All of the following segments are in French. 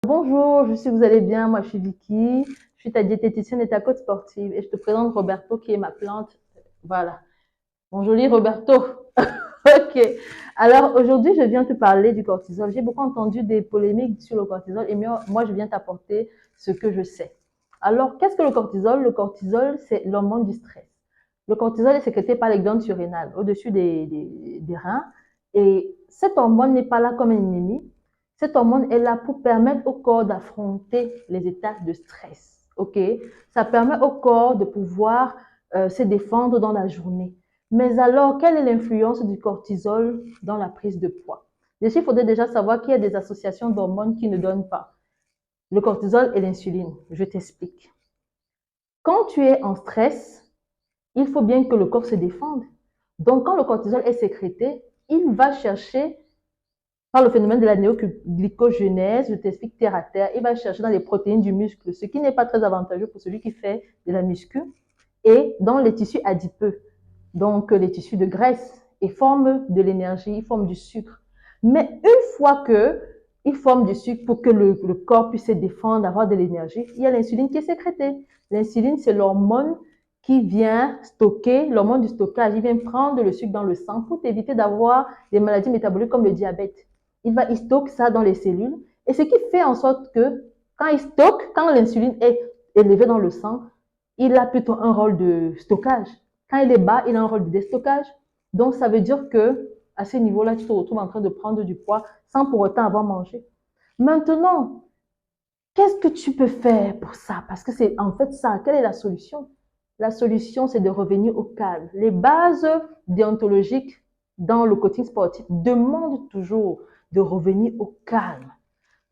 Bonjour, je sais que vous allez bien. Moi, je suis Vicky. Je suis ta diététicienne et ta coach sportive. Et je te présente Roberto qui est ma plante. Voilà. Mon joli Roberto. Ok. Alors, aujourd'hui, je viens te parler du cortisol. J'ai beaucoup entendu des polémiques sur le cortisol et moi, je viens t'apporter ce que je sais. Alors, qu'est-ce que le cortisol? Le cortisol, c'est l'hormone du stress. Le cortisol est sécrété par les glandes surrénales au-dessus des reins. Et cette hormone n'est pas là comme un ennemi. Cette hormone est là pour permettre au corps d'affronter les états de stress. Ok? Ça permet au corps de pouvoir se défendre dans la journée. Mais alors, quelle est l'influence du cortisol dans la prise de poids? Déjà, il faudrait déjà savoir qu'il y a des associations d'hormones qui ne donnent pas. Le cortisol et l'insuline. Je t'explique. Quand tu es en stress, il faut bien que le corps se défende. Donc, quand le cortisol est sécrété, il va chercher, par le phénomène de la néoglycogénèse, je t'explique terre à terre, il va chercher dans les protéines du muscle, ce qui n'est pas très avantageux pour celui qui fait de la muscu, et dans les tissus adipeux, donc les tissus de graisse, et forme de l'énergie, il forme du sucre. Mais une fois que il forme du sucre pour que le corps puisse se défendre, avoir de l'énergie, il y a l'insuline qui est sécrétée. L'insuline, c'est l'hormone qui vient stocker, l'hormone du stockage, il vient prendre le sucre dans le sang pour éviter d'avoir des maladies métaboliques comme le diabète. Il stocke ça dans les cellules et ce qui fait en sorte que quand l'insuline est élevée dans le sang, il a plutôt un rôle de stockage. Quand il est bas, il a un rôle de déstockage. Donc, ça veut dire que à ce niveau-là, tu te retrouves en train de prendre du poids sans pour autant avoir mangé. Maintenant, qu'est-ce que tu peux faire pour ça? Parce que c'est en fait ça. Quelle est la solution? La solution, c'est de revenir au calme. Les bases déontologiques dans le coaching sportif demandent toujours de revenir au calme.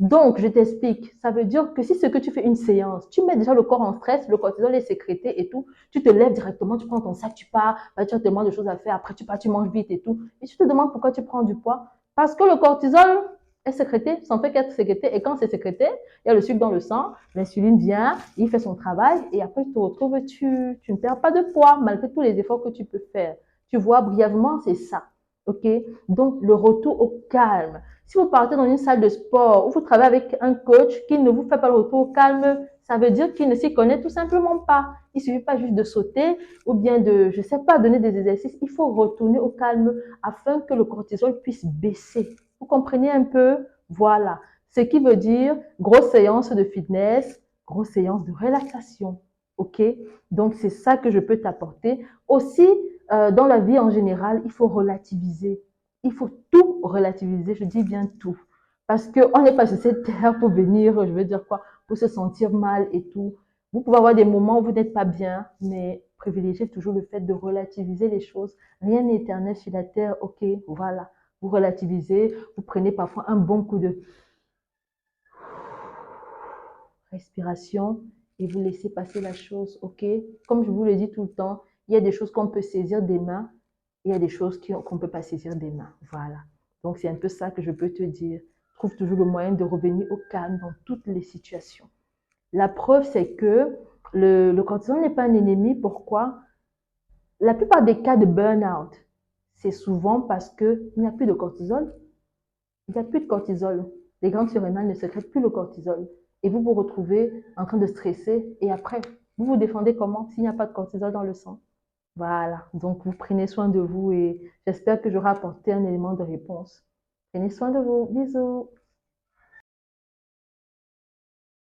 Donc, je t'explique. Ça veut dire que si ce que tu fais une séance, tu mets déjà le corps en stress, le cortisol est sécrété et tout, tu te lèves directement, tu prends ton sac, tu pars, tu as tellement de choses à faire, après tu pars, tu manges vite et tout. Et tu te demandes pourquoi tu prends du poids. Parce que le cortisol est sécrété, s'en fait qu'être sécrété. Et quand c'est sécrété, il y a le sucre dans le sang, l'insuline vient, il fait son travail et après tu te retrouves, tu ne perds pas de poids malgré tous les efforts que tu peux faire. Tu vois, brièvement, c'est ça. OK? Donc, le retour au calme. Si vous partez dans une salle de sport ou vous travaillez avec un coach qui ne vous fait pas le retour au calme, ça veut dire qu'il ne s'y connaît tout simplement pas. Il ne suffit pas juste de sauter ou bien de, je ne sais pas, donner des exercices. Il faut retourner au calme afin que le cortisol puisse baisser. Vous comprenez un peu? Voilà. Ce qui veut dire grosse séance de fitness, grosse séance de relaxation. OK? Donc, c'est ça que je peux t'apporter. Aussi, dans la vie en général, il faut relativiser. Il faut tout relativiser, je dis bien tout. Parce qu'on n'est pas sur cette terre pour venir, je veux dire quoi, pour se sentir mal et tout. Vous pouvez avoir des moments où vous n'êtes pas bien, mais privilégiez toujours le fait de relativiser les choses. Rien n'est éternel sur la terre, ok, voilà. Vous relativisez, vous prenez parfois un bon coup de respiration et vous laissez passer la chose, ok? Comme je vous le dis tout le temps, il y a des choses qu'on peut saisir des mains, il y a des choses qu'on ne peut pas saisir des mains, voilà. Donc c'est un peu ça que je peux te dire. Trouve toujours le moyen de revenir au calme dans toutes les situations. La preuve, c'est que le cortisol n'est pas un ennemi. Pourquoi? La plupart des cas de burn-out, c'est souvent parce qu'il n'y a plus de cortisol. Il n'y a plus de cortisol. Les glandes surrénales ne sécrètent plus le cortisol. Et vous vous retrouvez en train de stresser. Et après, vous vous défendez comment s'il n'y a pas de cortisol dans le sang? Voilà. Donc, vous prenez soin de vous et j'espère que j'aurai apporté un élément de réponse. Prenez soin de vous. Bisous.